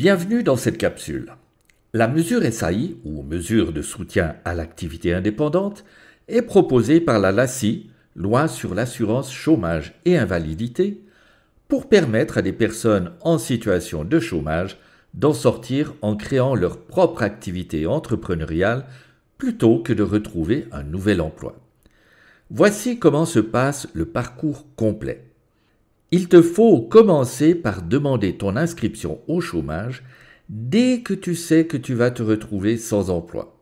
Bienvenue dans cette capsule. La mesure SAI, ou mesure de soutien à l'activité indépendante, est proposée par la LACI, Loi sur l'assurance chômage et invalidité, pour permettre à des personnes en situation de chômage d'en sortir en créant leur propre activité entrepreneuriale plutôt que de retrouver un nouvel emploi. Voici comment se passe le parcours complet. Il te faut commencer par demander ton inscription au chômage dès que tu sais que tu vas te retrouver sans emploi.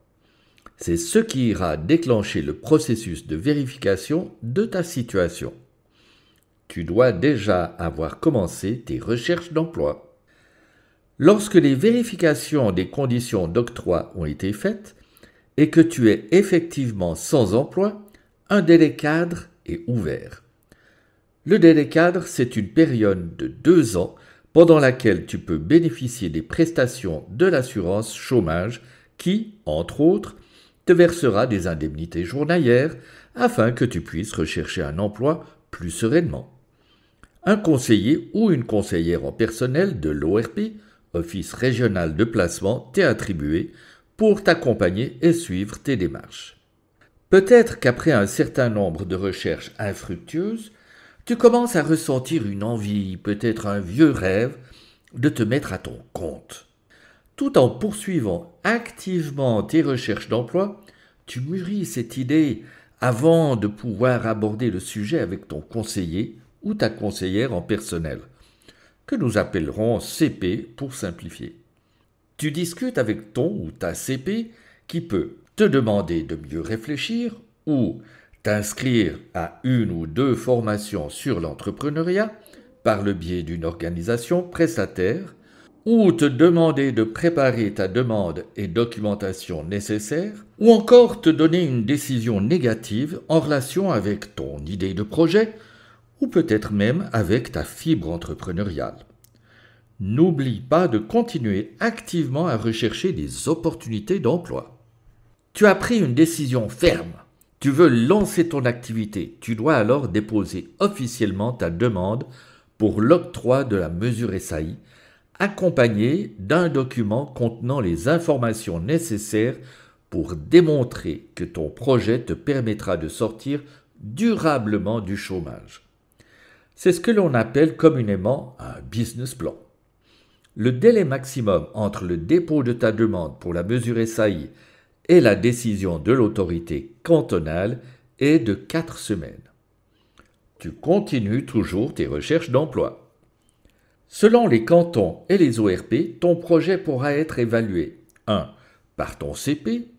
C'est ce qui ira déclencher le processus de vérification de ta situation. Tu dois déjà avoir commencé tes recherches d'emploi. Lorsque les vérifications des conditions d'octroi ont été faites et que tu es effectivement sans emploi, un délai cadre est ouvert. Le délai cadre, c'est une période de 2 ans pendant laquelle tu peux bénéficier des prestations de l'assurance chômage qui, entre autres, te versera des indemnités journalières afin que tu puisses rechercher un emploi plus sereinement. Un conseiller ou une conseillère en personnel de l'ORP, Office régional de placement, t'est attribué pour t'accompagner et suivre tes démarches. Peut-être qu'après un certain nombre de recherches infructueuses, tu commences à ressentir une envie, peut-être un vieux rêve, de te mettre à ton compte. Tout en poursuivant activement tes recherches d'emploi, tu mûris cette idée avant de pouvoir aborder le sujet avec ton conseiller ou ta conseillère en personnel, que nous appellerons CP pour simplifier. Tu discutes avec ton ou ta CP qui peut te demander de mieux réfléchir ou t'inscrire à 1 ou 2 formations sur l'entrepreneuriat par le biais d'une organisation prestataire ou te demander de préparer ta demande et documentation nécessaires ou encore te donner une décision négative en relation avec ton idée de projet ou peut-être même avec ta fibre entrepreneuriale. N'oublie pas de continuer activement à rechercher des opportunités d'emploi. Tu as pris une décision ferme. Tu veux lancer ton activité. Tu dois alors déposer officiellement ta demande pour l'octroi de la mesure SAI, accompagnée d'un document contenant les informations nécessaires pour démontrer que ton projet te permettra de sortir durablement du chômage. C'est ce que l'on appelle communément un business plan. Le délai maximum entre le dépôt de ta demande pour la mesure SAI et la décision de l'autorité cantonale est de 4 semaines. Tu continues toujours tes recherches d'emploi. Selon les cantons et les ORP, ton projet pourra être évalué 1. Par ton CP,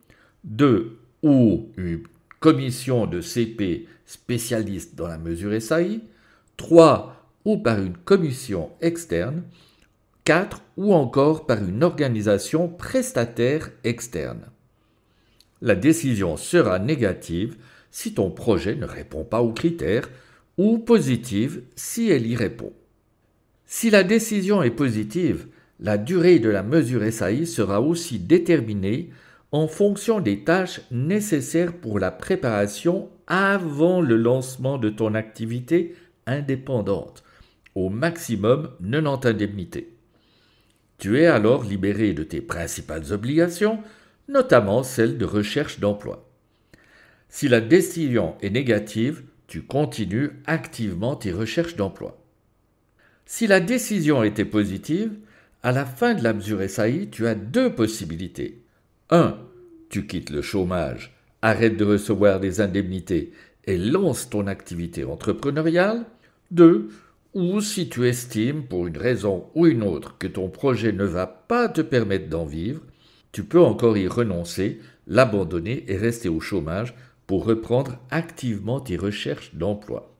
2. Ou une commission de CP spécialiste dans la mesure SAI, 3. Ou par une commission externe, 4. Ou encore par une organisation prestataire externe. La décision sera négative si ton projet ne répond pas aux critères ou positive si elle y répond. Si la décision est positive, la durée de la mesure SAI sera aussi déterminée en fonction des tâches nécessaires pour la préparation avant le lancement de ton activité indépendante, au maximum 90 indemnités. Tu es alors libéré de tes principales obligations, notamment celle de recherche d'emploi. Si la décision est négative, tu continues activement tes recherches d'emploi. Si la décision était positive, à la fin de la mesure SAI, tu as 2 possibilités. 1. Tu quittes le chômage, arrêtes de recevoir des indemnités et lances ton activité entrepreneuriale. 2. Ou si tu estimes, pour une raison ou une autre, que ton projet ne va pas te permettre d'en vivre, tu peux encore y renoncer, l'abandonner et rester au chômage pour reprendre activement tes recherches d'emploi.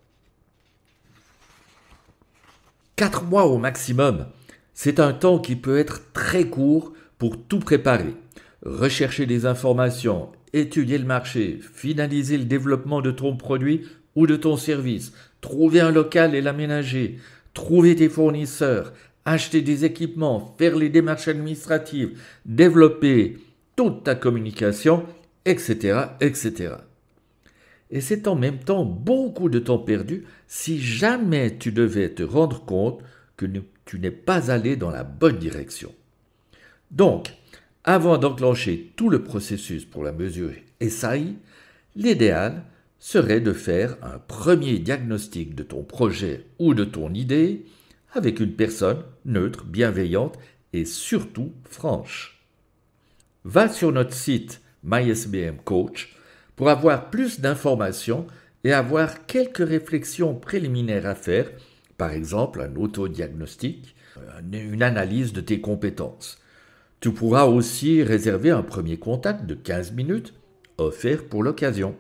4 mois au maximum, c'est un temps qui peut être très court pour tout préparer. Rechercher des informations, étudier le marché, finaliser le développement de ton produit ou de ton service, trouver un local et l'aménager, trouver tes fournisseurs, acheter des équipements, faire les démarches administratives, développer toute ta communication, etc., etc. Et c'est en même temps beaucoup de temps perdu si jamais tu devais te rendre compte que tu n'es pas allé dans la bonne direction. Donc, avant d'enclencher tout le processus pour la mesure SAI, l'idéal serait de faire un premier diagnostic de ton projet ou de ton idée avec une personne neutre, bienveillante et surtout franche. Va sur notre site MySBM Coach pour avoir plus d'informations et avoir quelques réflexions préliminaires à faire, par exemple un autodiagnostic, une analyse de tes compétences. Tu pourras aussi réserver un premier contact de 15 minutes offert pour l'occasion.